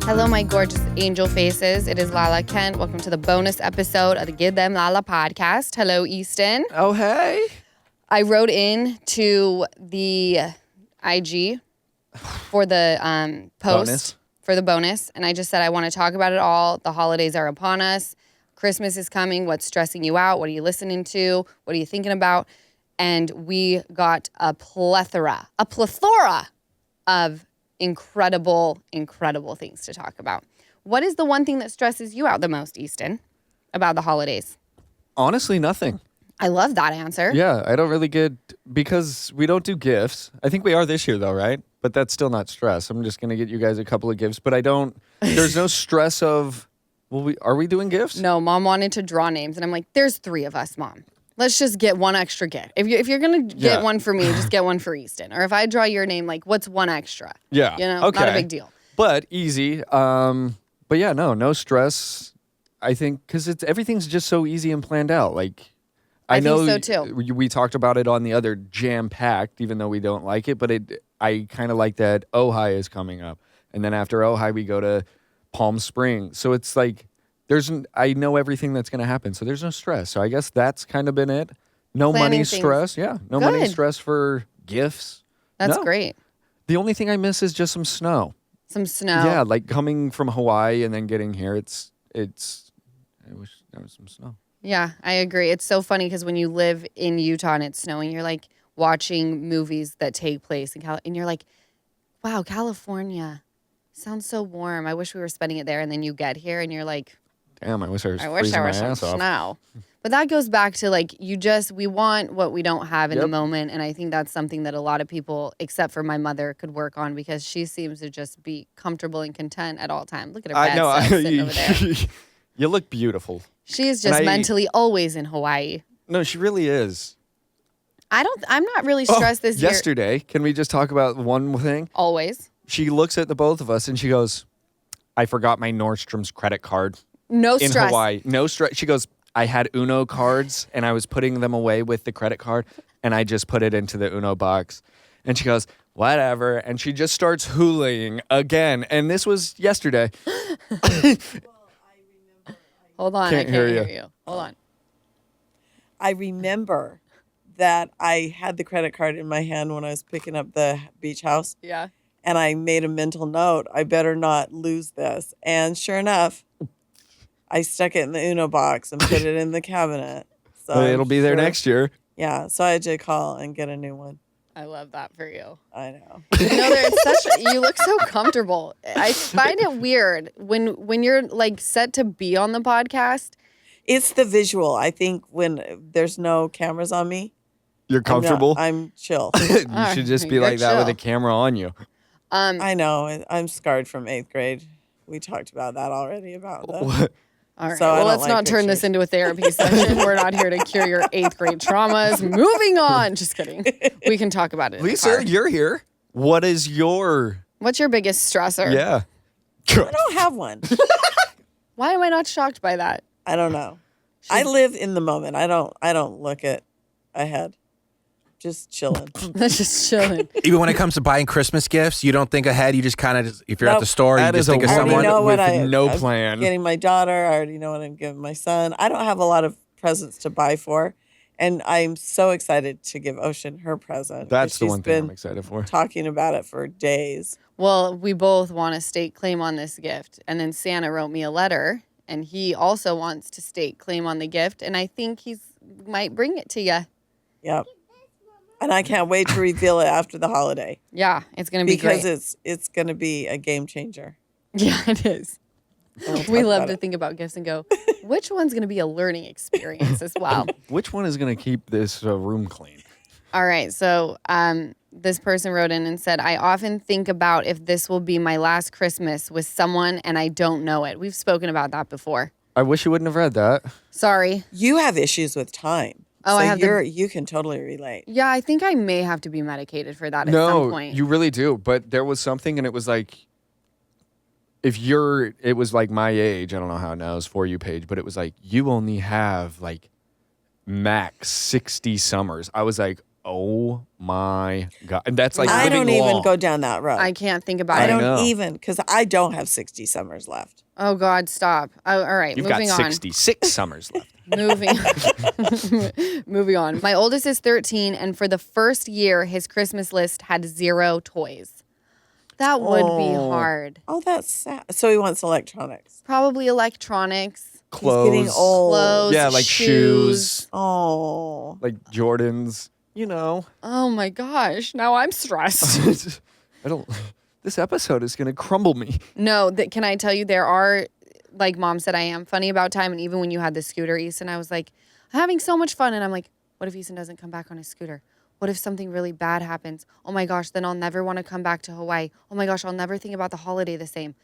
Hello, my gorgeous angel faces. It is Lala Kent. Welcome to the bonus episode of the Give Them Lala podcast. Hello, Easton. Oh, hey. I wrote in to the IG for the post for the bonus, and I just said I want to talk about it all. The holidays are upon us. Christmas is coming. What's stressing you out? What are you listening to? What are you thinking about? And we got a plethora of incredible things to talk about. What is the one thing that stresses you out the most, Easton, about the holidays? Honestly, nothing. I love that answer. Yeah, I don't really get, because we don't do gifts. I think we are this year though, right? But that's still not stress. I'm just going to get you guys a couple of gifts, but there's no stress of, are we doing gifts? No, Mom wanted to draw names, and I'm like, there's 3 of us, Mom. Let's just get one extra gift. If you're going to get one for me, just get one for Easton. Or if I draw your name, like, what's one extra? Yeah. You know, okay. Not a big deal. But easy. But yeah, no stress. I think, because everything's just so easy and planned out. Like, I know think so too. We talked about it on the other jam-packed, even though we don't like it, but I kind of like that Ojai is coming up. And then after Ojai, we go to Palm Springs. So it's like, I know everything that's going to happen, so there's no stress. So I guess that's kind of been it. No Planning money things. stress. Yeah, no Good. money stress for gifts. That's No. great. The only thing I miss is just some snow. Some snow. Yeah, like coming from Hawaii and then getting here, I wish there was some snow. Yeah, I agree. It's so funny because when you live in Utah and it's snowing, you're like watching movies that take place in California, and you're like, wow, California sounds so warm. I wish we were spending it there. And then you get here and you're like, Damn, I wish I was I wish freezing there my was some ass off. snow. But that goes back to like, we want what we don't have in the Yep. moment. And I think that's something that a lot of people, except for my mother, could work on because she seems to just be comfortable and content at all times. Look at her bed set sitting over there. You look beautiful. She is just mentally always in Hawaii. No, she really is. I'm not really stressed this year. Yesterday, can we just talk about one thing? Always. She looks at the both of us and she goes, I forgot my Nordstrom's credit card. No in stress. Hawaii. No stress. She goes, I had Uno cards and I was putting them away with the credit card and I just put it into the Uno box. And she goes, whatever. And she just starts hooling again. And this was yesterday. Hold on. I can't hear you. Hold on. I remember that I had the credit card in my hand when I was picking up the beach house. Yeah. And I made a mental note, I better not lose this. And sure enough, I stuck it in the Uno box and put it in the cabinet. So It'll be there next year. Yeah. So I had to call and get a new one. I love that for you. I know. You look so comfortable. I find it weird when you're like set to be on the podcast. It's the visual. I think when there's no cameras on me, You're comfortable? I'm chill. You should just be You're like that with a chill. camera on you. I know. I'm scarred from 8th grade. We talked about that already. All right. So I well, don't let's like not turn this pictures. into a therapy session. We're not here to cure your 8th grade traumas. Moving on. Just kidding. We can talk about it. In the car. Lisa, you're here. What is your... What's your biggest stressor? Yeah. I don't have one. Why am I not shocked by that? I don't know. I live in the moment. I don't look at ahead. Just chilling. That's just chilling. Even when it comes to buying Christmas gifts, you don't think ahead. You just kind of, if you're at the store, you That just is think of a I already someone. know what with no I'm plan. getting my daughter. I already know what I'm giving my son. I don't have a lot of presents to buy for, and I'm so excited to give Ocean her present. That's the She's one thing I'm been excited for. talking about it for days. Well, we both want to stake claim on this gift. And then Santa wrote me a letter, and he also wants to stake claim on the gift. And I think might bring it to you. Yep. And I can't wait to reveal it after the holiday Yeah, it's going to be because great. it's going to be a game changer. Yeah, it is. And we'll We talk love about to it. think about gifts and go, which one's going to be a learning experience as well? Which one is going to keep this room clean? All right. So this person wrote in and said, I often think about if this will be my last Christmas with someone and I don't know it. We've spoken about that before. I wish you wouldn't have read that. Sorry. You have issues with time. Oh, so I have you can totally relate. Yeah, I think I may have to be medicated for that at some point. You really do. But there was something, and it was like, it was like my age. I don't know how it now is For You page, but it was like, you only have like max 60 summers. I was like, Oh my God. And that's like I living don't even law. go down that road. I can't think about I it. don't know. even, because I don't have 60 summers left. Oh God, stop. Oh, all right, You've got moving on. 66 summers left. Moving moving on. My oldest is 13, and for the first year, his Christmas list had 0 toys. That would be hard. Oh, that's sad. So he wants electronics. Probably electronics, Clothes. He's getting old. clothes, Yeah, like shoes, Oh. like Jordans, you know. Oh my gosh, now I'm stressed. This episode is going to crumble me. No, can I tell you, there are, like Mom said, I am funny about time. And even when you had the scooter, Easton, I was like, I'm having so much fun. And I'm like, what if Easton doesn't come back on his scooter? What if something really bad happens? Oh my gosh, then I'll never want to come back to Hawaii. Oh my gosh, I'll never think about the holiday the same.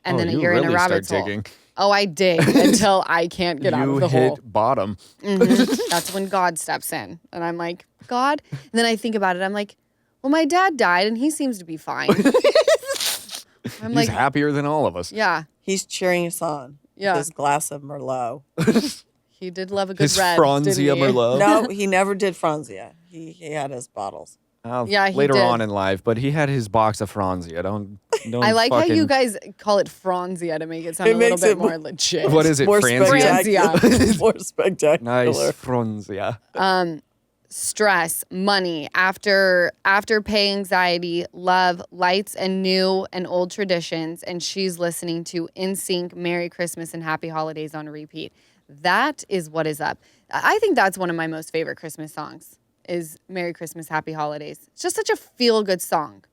And then you you're in a really rabbit start hole. digging. Oh, I dig until I can't get out of the You hit hole. bottom. That's when God steps in. And I'm like, God? And then I think about it. I'm like, well, my dad died and he seems to be fine. I'm He's like, happier than all of us. yeah, He's cheering us on Yeah. with his glass of Merlot. he did love a good His red. Franzia didn't he? Merlot. No, he never did Franzia. He had his bottles. Yeah, he later did. on in life, but he had his box of Franzia. Don't I like how you fucking- guys call it Franzia to make it sound It a little makes bit it more legit. What is it? More Franzia? spectacular. More spectacular. Nice Franzia. Stress, money, after pay anxiety, love, lights, and new and old traditions, and she's listening to NSYNC, Merry Christmas and Happy Holidays on repeat. That is what is up. I think that's one of my most favorite Christmas songs is Merry Christmas, Happy Holidays. It's just such a feel-good song.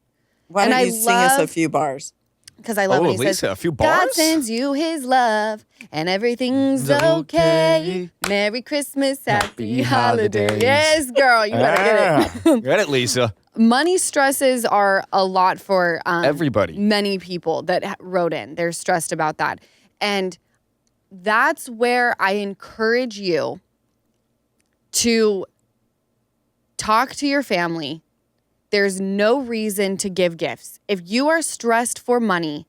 Why And don't I you sing us a love- few bars? Because I love Oh, when he Lisa, says, a few God bars? sends you his love and everything's It's okay. okay. Merry Christmas, happy Happy holidays. holidays. Yes, girl, you better get it. Get it, Lisa. Money stresses are a lot for Everybody. many people that wrote in. They're stressed about that. And that's where I encourage you to talk to your family. There's no reason to give gifts. If you are stressed for money,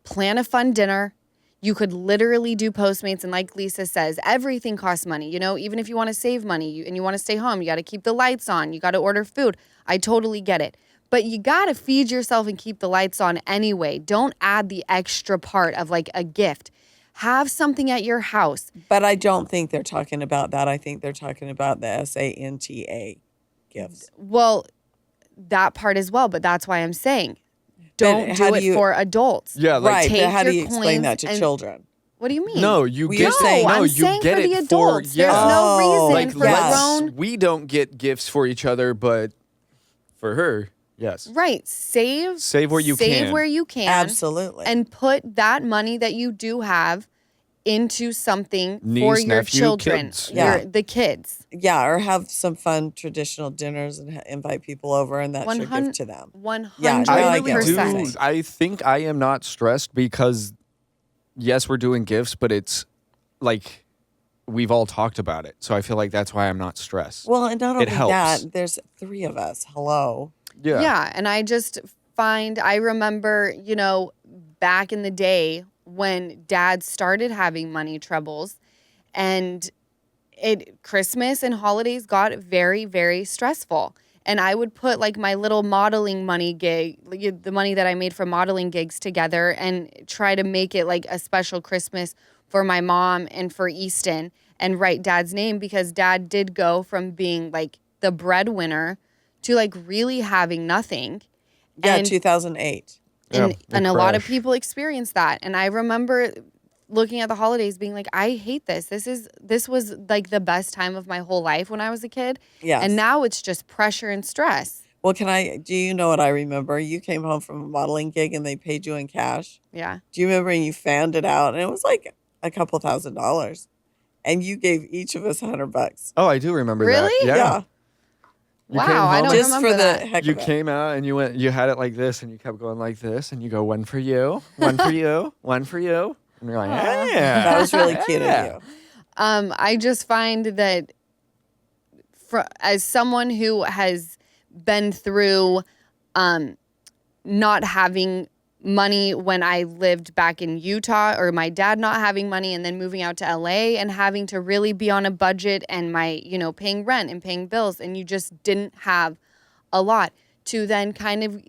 plan a fun dinner. You could literally do Postmates. And like Lisa says, everything costs money. You know, even if you want to save money and you want to stay home, you got to keep the lights on. You got to order food. I totally get it. But you got to feed yourself and keep the lights on anyway. Don't add the extra part of like a gift. Have something at your house. But I don't think they're talking about that. I think they're talking about the SANTA gifts. Well, that part as well. But that's why I'm saying don't how do do it you- for adults. Yeah, like Right, take but how do your you explain that coins to and- children? What do you mean? no, you Well, get you're saying- I'm you saying get for the it adults. yeah. There's no reason like for yes. the grown. we don't get gifts for each other, but for her, yes. Right. Save where you Save can. where you can. Absolutely. And put that money that you do have into something for Niece, your nephew, children. kids. Yeah. The kids. Yeah, or have some fun traditional dinners and invite people over, and that's your gift to them. 100%. Yeah, no, I I really get what you're do. saying. I think I am not stressed because, yes, we're doing gifts, but it's like we've all talked about it. So I feel like that's why I'm not stressed. Well, and not It only helps. that, there's 3 of us. Hello. Yeah. And I just I remember, you know, back in the day when dad started having money troubles and Christmas and holidays got very, very stressful. And I would put like my little modeling money gig, like, the money that I made from modeling gigs together and try to make it like a special Christmas for my mom and for Easton and write dad's name because dad did go from being like the breadwinner to like really having nothing. Yeah, And- 2008. And, Yeah, the and a lot of crash. people experience that. And I remember looking at the holidays being like, I hate this. This was like the best time of my whole life when I was a kid. Yes. And now it's just pressure and stress. Well, do you know what I remember? You came home from a modeling gig and they paid you in cash. Yeah. Do you remember? And you fanned it out, and it was like a couple $1,000s, and you gave each of us $100. Oh, I do remember Really? that. Yeah. You came Wow, I home- don't Just remember for the that. heck You of it. came out and you had it like this and you kept going like this and you go, one for you, one for you, one for you. And you're like, yeah. That was really cute of you. I just find that as someone who has been through not having money when I lived back in Utah, or my dad not having money and then moving out to LA and having to really be on a budget and my, paying rent and paying bills, and you just didn't have a lot, to then kind of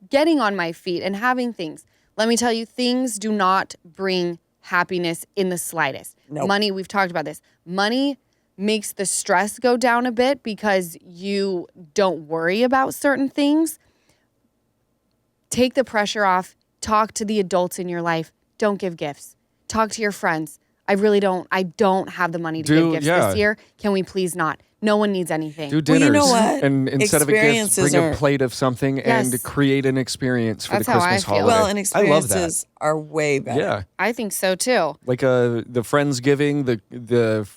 getting on my feet and having things. Let me tell you, things do not bring happiness in the slightest. Nope. Money, we've talked about this. Money makes the stress go down a bit because you don't worry about certain things. Take the pressure off. Talk to the adults in your life. Don't give gifts. Talk to your friends. I don't have the money to give gifts this year. Can we please not? No one needs anything. Do dinners. Well, you know what? And instead of a gift, bring a plate of something Yes. and create an experience for That's the how I Christmas feel. holiday. Well, and I love that. experiences are way better. Yeah. I think so too. Like the Friendsgiving, the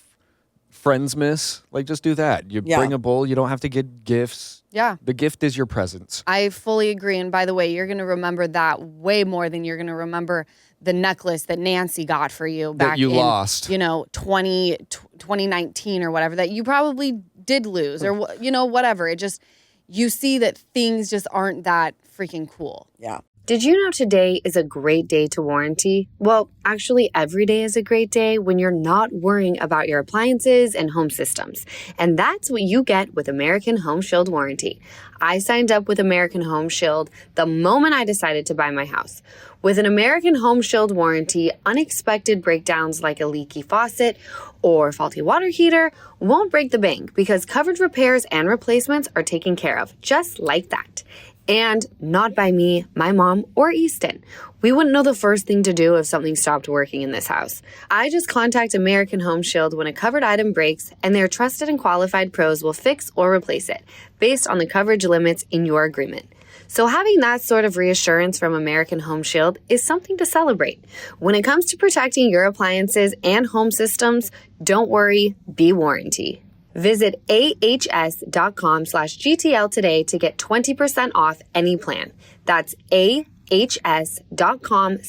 Friendsmas, like just do that. You Yeah. bring a bowl, you don't have to get gifts. Yeah. The gift is your presence. I fully agree. And by the way, you're going to remember that way more than you're going to remember the necklace that Nancy got for you back That you in, lost. 2019 or whatever, that you probably did lose, or, whatever. It just, you see that things just aren't that freaking cool. Yeah. Did you know today is a great day to warranty? Well, actually, every day is a great day when you're not worrying about your appliances and home systems. And that's what you get with American Home Shield Warranty. I signed up with American Home Shield the moment I decided to buy my house. With an American Home Shield warranty, unexpected breakdowns like a leaky faucet or faulty water heater won't break the bank because covered repairs and replacements are taken care of, just like that. And not by me, my mom, or Easton. We wouldn't know the first thing to do if something stopped working in this house. I just contact American Home Shield when a covered item breaks, and their trusted and qualified pros will fix or replace it based on the coverage limits in your agreement. So having that sort of reassurance from American Home Shield is something to celebrate. When it comes to protecting your appliances and home systems, don't worry, be warranty. Visit ahs.com/GTL today to get 20% off any plan. That's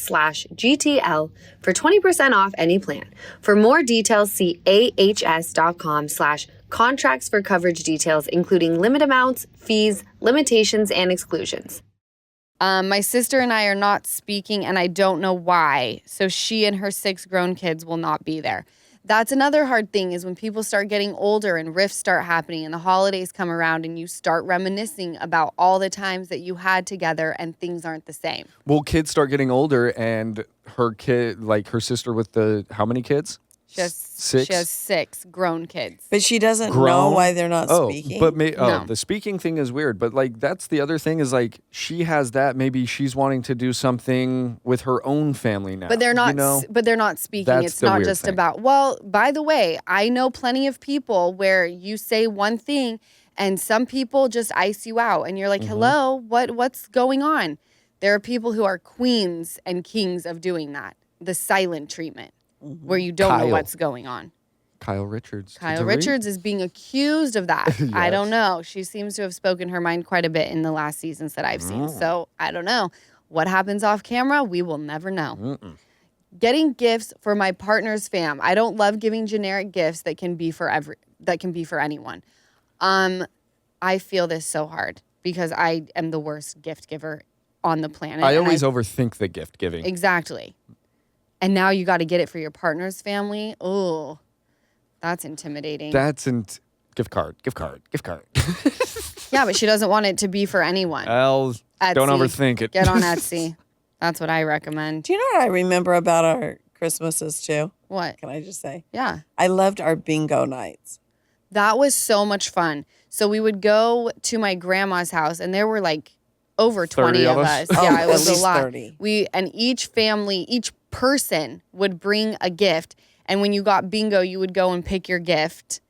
ahs.com/GTL for 20% off any plan. For more details, see ahs.com/contracts for coverage details, including limit amounts, fees, limitations, and exclusions. My sister and I are not speaking, and I don't know why. So she and her 6 grown kids will not be there. That's another hard thing, is when people start getting older and rifts start happening and the holidays come around and you start reminiscing about all the times that you had together and things aren't the same. Well, kids start getting older, and her sister with how many kids? She has 6? She has 6 grown kids. But she doesn't know Grown? why they're not speaking. But No. the speaking thing is weird. But that's the other thing, is she has that. Maybe she's wanting to do something with her own family now. But they're not. But they're not speaking. That's It's the not weird just thing. about. Well, by the way, I know plenty of people where you say one thing and some people just ice you out, and you're like, "Hello, what's going on?" There are people who are queens and kings of doing that. The silent treatment, where you don't know Kyle. what's going on. Kyle Richards. Kyle Richards is being accused of that. I don't Yes. know. She seems to have spoken her mind quite a bit in the last seasons that I've seen. So I don't know. What happens off camera, we will never know. Getting gifts for my partner's fam. I don't love giving generic gifts that can be for anyone. I feel this so hard because I am the worst gift giver on the planet. I and always overthink the gift giving. Exactly. And now you got to get it for your partner's family. Oh, that's intimidating. Gift card. Yeah, but she doesn't want it to be for anyone. Don't overthink it. Get on Etsy. That's what I recommend. Do you know what I remember about our Christmases too? What? Can I just say? Yeah. I loved our bingo nights. That was so much fun. So we would go to my grandma's house, and there were over 20 30 of of us. us? Yeah, Oh, it was at least a lot. 30. And each person would bring a gift. And when you got bingo, you would go and pick your gift.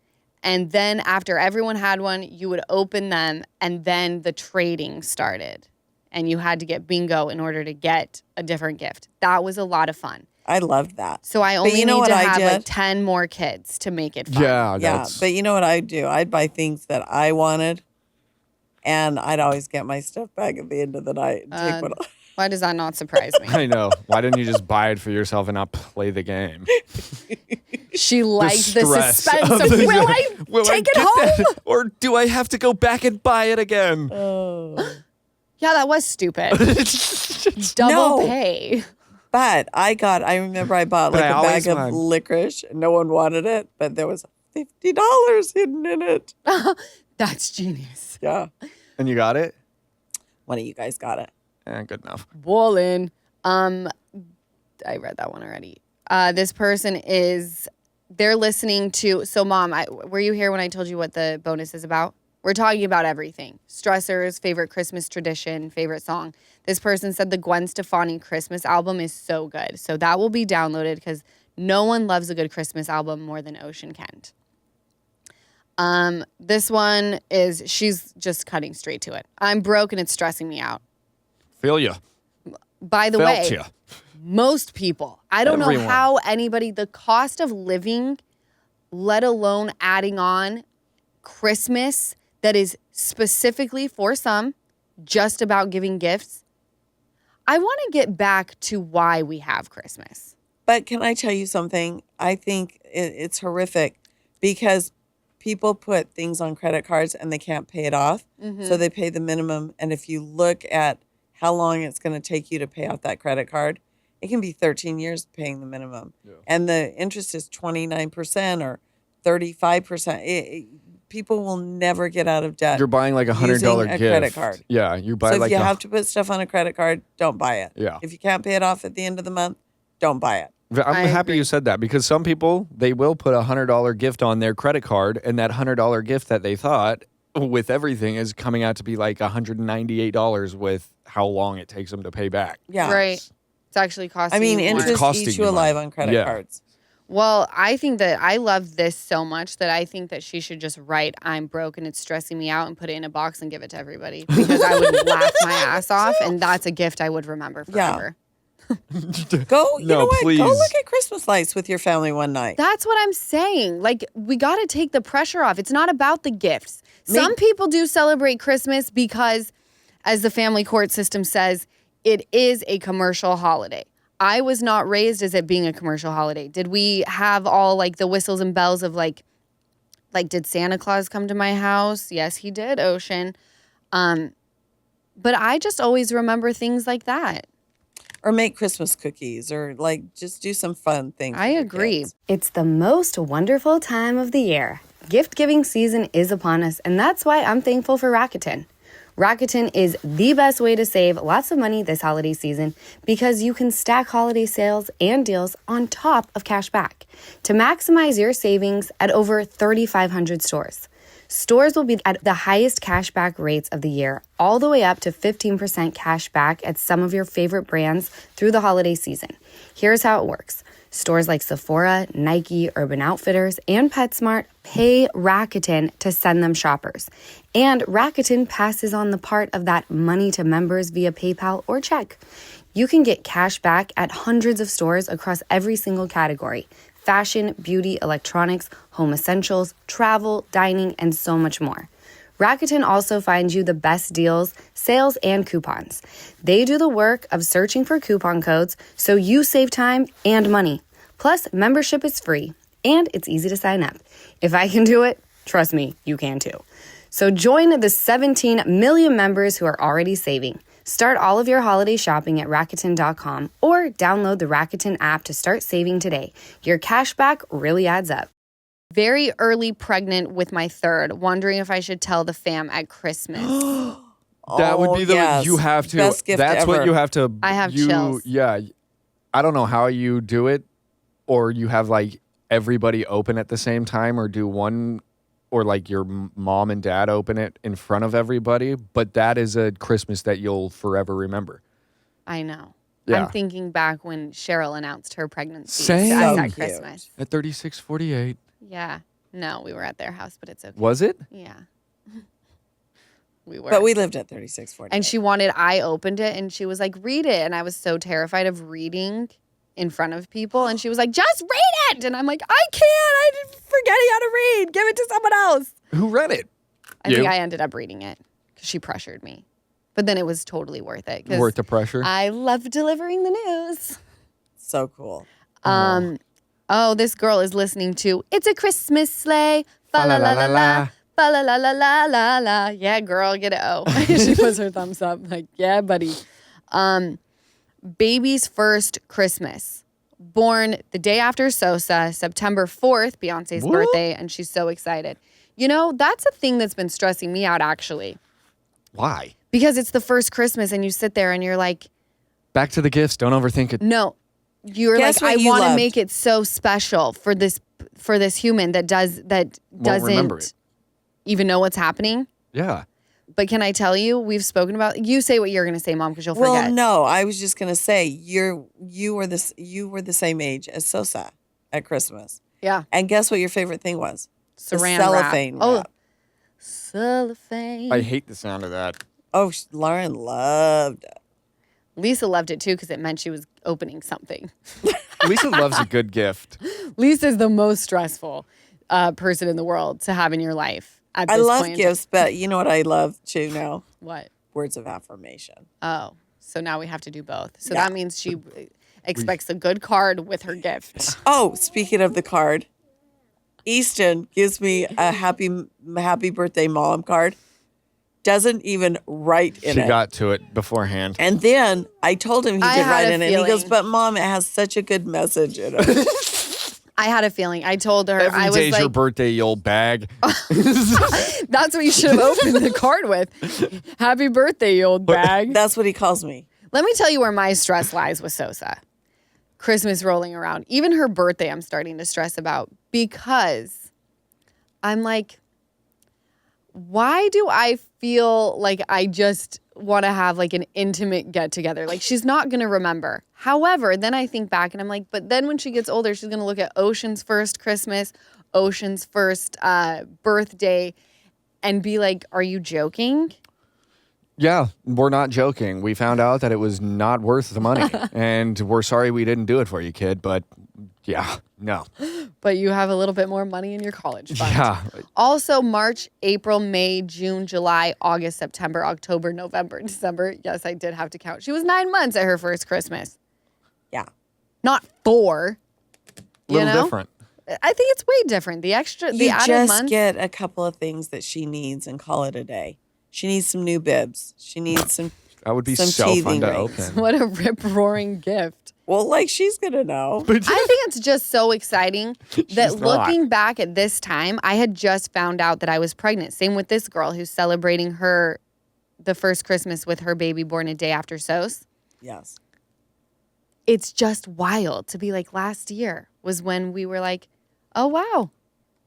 And then after everyone had one, you would open them, and then the trading started. And you had to get bingo in order to get a different gift. That was a lot of fun. I loved that. So I only you know need what to I have did? 10 more kids to make it fun. Yeah, Yeah, but you know what I'd do? I'd buy things that I wanted, and I'd always get my stuff back at the end of the night and take what Why does that not surprise me? I know. Why didn't you just buy it for yourself and not play the game? She liked the stress suspense of of, the- will I Will I take it get home? that? Or do I have to go back and buy it again? Yeah, that was stupid. double No. pay. But I remember I bought But like I a bag always of want- licorice. No one wanted it, but there was $50 hidden in it. That's genius. Yeah. And you got it? One of you guys got it. Good enough. Ballin'. I read that one already. This person they're listening to, so Mom, were you here when I told you what the bonus is about? We're talking about everything. Stressors, favorite Christmas tradition, favorite song. This person said the Gwen Stefani Christmas album is so good. So that will be downloaded because no one loves a good Christmas album more than Ocean Kent. This one she's just cutting straight to it. I'm broke and it's stressing me out. Feel ya. By the Felt way, ya. most people, I don't know Everyone. how the cost of living, let alone adding on Christmas that is specifically for some just about giving gifts. I want to get back to why we have Christmas. But can I tell you something? I think it's horrific because people put things on credit cards and they can't pay it off. So they pay the minimum. And if you look at how long it's going to take you to pay off that credit card, it can be 13 years paying the minimum. Yeah. And the interest is 29% or 35%. People will never get out of debt. You're buying like $100 using gift. a credit card. Yeah, you buy So like if you have to put stuff on a credit card, don't buy it. Yeah. If you can't pay it off at the end of the month, don't buy it. I'm I happy agree. you said that because some people, they will put $100 gift on their credit card, and that $100 gift that they thought with everything is coming out to be like $198 with how long it takes them to pay back. Yeah. Right. It's actually costing I mean, you more. interest costing eats you you money. alive on credit Yeah. cards. Well, I think that I love this so much that I think that she should just write, I'm broke and it's stressing me out, and put it in a box and give it to everybody because I would laugh my ass off, and that's a gift I would remember forever. Go, you No, know what? please. Go look at Christmas lights with your family one night. That's what I'm saying. Like, we got to take the pressure off. It's not about the gifts. Some people do celebrate Christmas because, as the family court system says, it is a commercial holiday. I was not raised as it being a commercial holiday. Did we have all like the whistles and bells of like did Santa Claus come to my house? Yes, he did, Ocean. But I just always remember things like that. Or make Christmas cookies or like just do some fun things. I with your agree. kids. It's the most wonderful time of the year. Gift giving season is upon us, and that's why I'm thankful for Rakuten. Rakuten is the best way to save lots of money this holiday season because you can stack holiday sales and deals on top of cash back to maximize your savings at over 3,500 stores. Stores will be at the highest cashback rates of the year, all the way up to 15% cash back at some of your favorite brands through the holiday season. Here's how it works. Stores like Sephora, Nike, Urban Outfitters, and PetSmart pay Rakuten to send them shoppers. And Rakuten passes on the part of that money to members via PayPal or check. You can get cash back at hundreds of stores across every single category: fashion, beauty, electronics, home essentials, travel, dining, and so much more. Rakuten also finds you the best deals, sales, and coupons. They do the work of searching for coupon codes so you save time and money. Plus, membership is free, and it's easy to sign up. If I can do it, trust me, you can too. So join the 17 million members who are already saving. Start all of your holiday shopping at Rakuten.com or download the Rakuten app to start saving today. Your cashback really adds up. Very early pregnant with my third, wondering if I should tell the fam at Christmas. That would be yes. you have to. Best gift That's ever. what you have to. I have chills. Yeah, I don't know how you do it, or you have like everybody open at the same time, or do one, or like your mom and dad open it in front of everybody. But that is a Christmas that you'll forever remember. I know. Yeah. I'm thinking back when Cheryl announced her pregnancy Same. at So that cute. Christmas. At 36:48, Yeah. No, we were at their house, but it's okay. was it? Yeah. We were. But we lived at 3640. And I opened it and she was like, read it. And I was so terrified of reading in front of people. And she was like, just read it. And I'm like, I can't. I'm forgetting how to read. Give it to someone else. Who read it? I think I ended up reading it because she pressured me. But then it was totally worth it. 'cause Worth the pressure. I love delivering the news. So cool. Oh, this girl is listening to It's a Christmas Sleigh. Fa la la la la. Fa la la la la la la. Yeah, girl, get it. Oh. She puts her thumbs up. Like, yeah, buddy. baby's first Christmas. Born the day after Sosa, September 4th, Beyonce's birthday, and she's so excited. You know, that's a thing that's been stressing me out, actually. Why? Because it's the first Christmas, and you sit there and you're like... Back to the gifts. Don't overthink it. No. You're Guess like, what I you want to loved? make it so special for this human that remember doesn't it. even know what's happening. Yeah. But can I tell you, we've spoken about... You say what you're going to say, Mom, because you'll forget. Well, no, I was just gonna say you were the same age as Sosa at Christmas. Yeah. And guess what your favorite thing was? The Saran cellophane wrap. Oh, wrap. cellophane. I hate the sound of that. Oh, Lauren loved it. Lisa loved it, too, because it meant she was opening something. Lisa loves a good gift. Lisa's the most stressful person in the world to have in your life at I this love point in gifts, but you know what I love too now? What? Words of affirmation. Oh, so now we have to do both. So Yeah. that means she expects a good card with her gift. Oh, speaking of the card, Easton gives me a happy birthday mom card. Doesn't even write in She it. got to it beforehand. And then I told him he I could had write a in it. And he goes, feeling. but Mom, it has such a good message in it. I had a feeling. I told her. Every I was day's like, your birthday, you old bag. that's what you should have opened the card with. Happy birthday, you old bag. That's what he calls me. Let me tell you where my stress lies with Sosa. Christmas rolling around. Even her birthday, I'm starting to stress about because I'm like, why do I feel like I just want to have like an intimate get together? Like she's not going to remember. However, then I think back and I'm like, but then when she gets older, she's going to look at Ocean's first Christmas, Ocean's first birthday and be like, are you joking? Yeah, we're not joking. We found out that it was not worth the money. And we're sorry we didn't do it for you, kid. But yeah, no. But you have a little bit more money in your college fund. Yeah. Also, March, April, May, June, July, August, September, October, November, December. Yes, I did have to count. She was 9 months at her first Christmas. Yeah. Not 4. Little you know? different. I think it's way different. The You added just months. get a couple of things that she needs and call it a day. She needs some new bibs. She needs some. That would be Some so fun teething to rings. open. What a rip-roaring gift. Well, like she's going to know. I think it's just so exciting that She's not. looking back at this time, I had just found out that I was pregnant. Same with this girl who's celebrating the first Christmas with her baby born a day after Sos. Yes. It's just wild to be like last year was when we were like, oh, wow.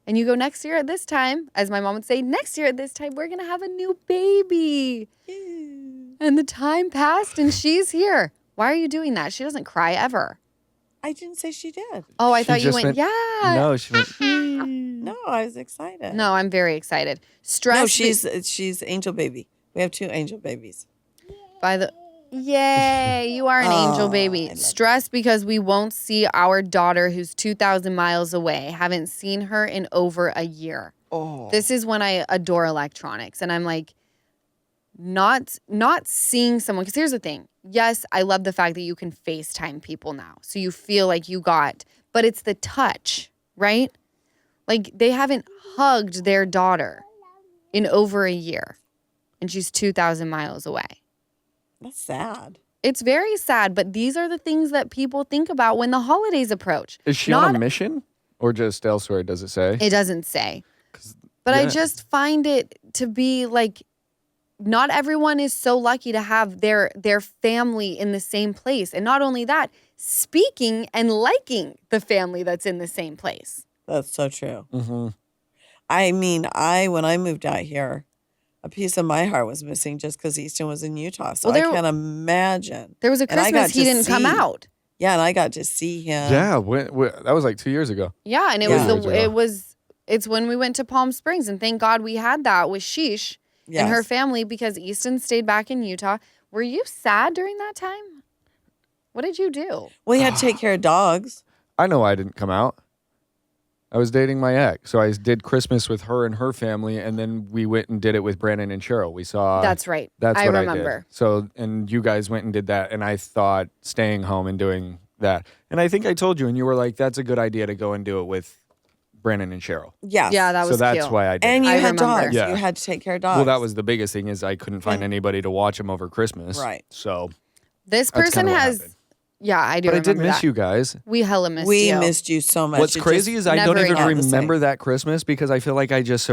And you go next year at this time, as my mom would say, next year at this time, we're going to have a new baby. And the time passed and she's here. Why are you doing that? She doesn't cry ever. I didn't say she did. Oh, I She thought you just went, yeah. No, she went. No, I was excited. No, I'm very excited. Stressed No, she's angel baby. We have 2 angel babies. by the yay, you are an angel Oh, baby. I love Stressed because we won't see our daughter who's 2,000 miles away. Haven't seen her in over a year. Oh. This is when I adore electronics and I'm like not seeing someone because here's the thing. Yes, I love the fact that you can FaceTime people now. So you feel like but it's the touch, right? Like they haven't hugged their daughter in over a year and she's 2,000 miles away. That's sad. It's very sad, but these are the things that people think about when the holidays approach. Is she on a mission or just elsewhere? Does it say? It doesn't say. But I yeah. just find it to be like not everyone is so lucky to have their family in the same place. And not only that, speaking and liking the family that's in the same place. That's so true. Mm-hmm. I mean, when I moved out here, a piece of my heart was missing just because Easton was in Utah. So Well, I can't imagine. There was a And I Christmas got he to didn't come see- out. Yeah, and I got to see him. Yeah, that was like 2 years ago. Yeah, and Yeah. it's when we went to Palm Springs and thank God we had that with Sheesh Yes. and her family because Easton stayed back in Utah. Were you sad during that time? What did you do? Well, he had to take care of dogs. I know I didn't come out. I was dating my ex, so I did Christmas with her and her family, and then we went and did it with Brandon and Cheryl. We saw. That's right. That's I what remember. I did. So, and you guys went and did that, and I thought staying home and doing that. And I think I told you, and you were like, "That's a good idea to go and do it with Brandon and Cheryl." Yes. Yeah, that was So that's cute. why I did. And it. you I had remember. dogs. Yeah. You had to take care of dogs. Well, that was the biggest thing is I couldn't find anybody to watch them over Christmas. Right. So This That's person kinda what has. happened. Yeah, I do. But I did remember miss that. you guys. We hella missed We you. missed you so much. What's It crazy just- is I don't never even again. remember that Christmas because I feel like I just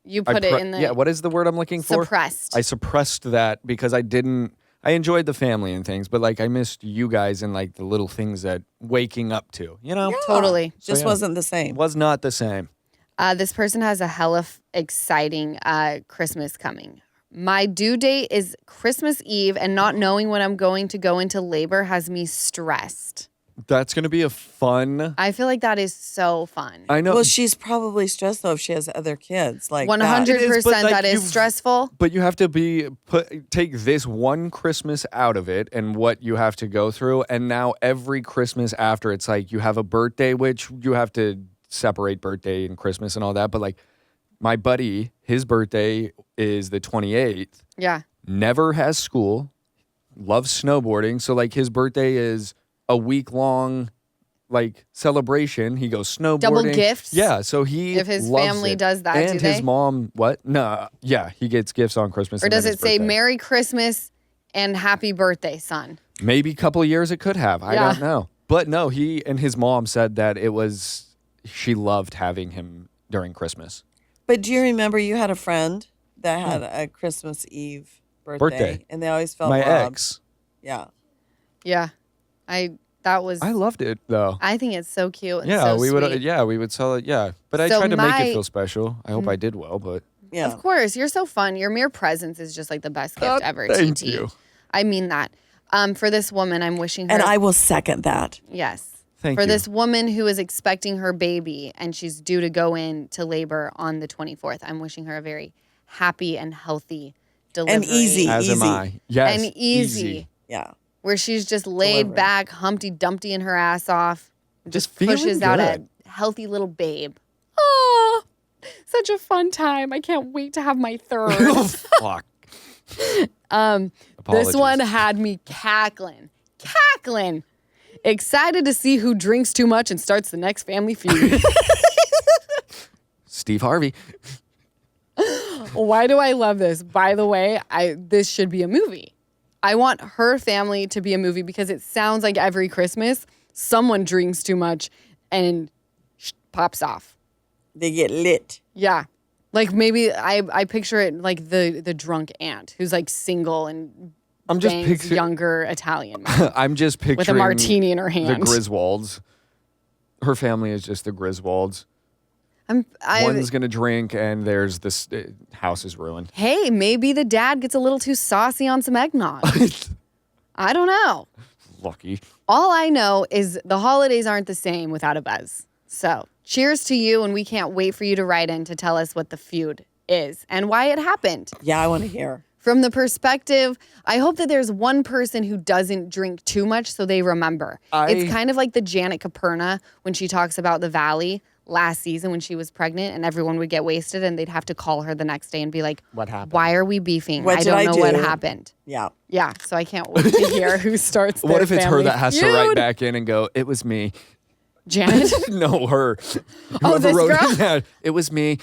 You put it in the yeah. What is the word I'm looking for? suppressed. I suppressed that because I didn't. I enjoyed the family and things, but like I missed you guys and like the little things that waking up to. You know, Totally. Just yeah. wasn't the same. was not the same. This person has a hella exciting Christmas coming. My due date is Christmas Eve, and not knowing when I'm going to go into labor has me stressed. That's gonna be a fun. I feel like that is so fun. I know. Well, she's probably stressed though if she has other kids. Like 100%. It is, but, like, That is you've- stressful. But you have to take this one Christmas out of it and what you have to go through. And now every Christmas after, it's like you have a birthday, which you have to separate birthday and Christmas and all that. But like my buddy, his birthday is the 28th, Yeah. never has school, loves snowboarding. So like his birthday is a week long like celebration. He goes snowboarding. Double gifts? Yeah. So he If his loves family it. does that, and do his they? mom, what? No. Yeah. He gets gifts on Christmas. Or and then does it his say birthday. Merry Christmas and Happy Birthday, son? Maybe a couple of years it could have. I Yeah. don't know. But no, he and his mom said that she loved having him during Christmas. But do you remember you had a friend that had a Christmas Eve birthday, and they always felt My robbed. ex. Yeah. Yeah. I loved it though. I think it's so cute and Yeah, so we sweet. would. We would sell it. Yeah, but I So tried to make my- it feel special. I hope I did well, but Yeah. Of course, you're so fun. Your mere presence is just like the best gift ever. thank TT. you. I mean that. For this woman, I'm wishing her. And I will second that. yes. Thank For you. this woman who is expecting her baby and she's due to go into labor on the 24th, I'm wishing her a very happy and healthy delivery. And easy. as am I. Yes, And easy. Yeah. Where she's just laid Delivery. back, Humpty Dumpty in her ass off. Just pushes feeling out a good. healthy little babe. Oh, such a fun time. I can't wait to have my third. Fuck. This Apologies. one had me cackling. Excited to see who drinks too much and starts the next family feud. Steve Harvey. Why do I love this? By the way, this should be a movie. I want her family to be a movie because it sounds like every Christmas someone drinks too much and pops off. They get lit. Yeah. Like maybe I picture it like the drunk aunt who's like single and I'm just bangs picturing. younger Italian man I'm just picturing with a martini in her the hand. Griswolds. Her family is just the Griswolds. I One's gonna drink, and there's this house is ruined. hey, maybe the dad gets a little too saucy on some eggnog. I don't know. Lucky. All I know is the holidays aren't the same without a buzz. So cheers to you, and we can't wait for you to write in to tell us what the feud is and why it happened. Yeah, I want to hear. From the perspective, I hope that there's one person who doesn't drink too much so they remember. It's kind of like the Janet Caperna when she talks about the Valley last season when she was pregnant and everyone would get wasted and they'd have to call her the next day and be like, What happened? Why are we beefing? What I did don't I know what do?" happened. Yeah. Yeah, so I can't wait to hear who starts What their if it's her family that has to write feud. back in and go, "It was me"? Janet? No, her. Oh, Whoever this wrote girl? it down, it was me.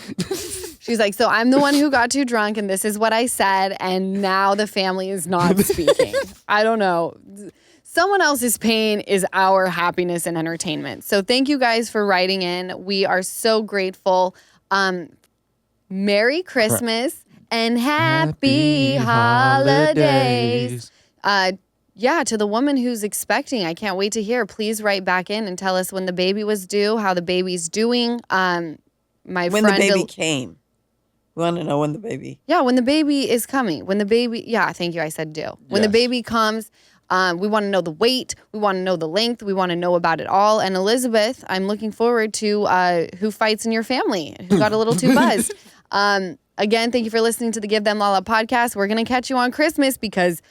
She's like, so I'm the one who got too drunk and this is what I said and now the family is not speaking. I don't know. Someone else's pain is our happiness and entertainment. So thank you guys for writing in. We are so grateful. Merry Christmas and happy holidays. Yeah, to the woman who's expecting, I can't wait to hear. Please write back in and tell us when the baby was due, how the baby's doing. When the baby came. We want to know when the baby. Yeah, when the baby is coming. When the baby, yeah, thank you. I said due. When the Yes. baby comes, we want to know the weight. We want to know the length. We want to know about it all. And Elizabeth, I'm looking forward to who fights in your family, who got a little too buzzed. Again, thank you for listening to the Give Them Lala podcast. We're going to catch you on Christmas because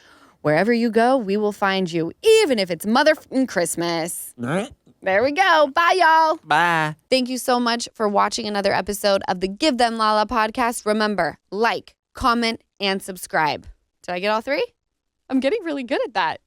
wherever you go, we will find you, even if it's motherfucking Christmas. There we go. Bye, y'all. Bye. Thank you so much for watching another episode of the Give Them Lala podcast. Remember, like, comment, and subscribe. Did I get all three? I'm getting really good at that.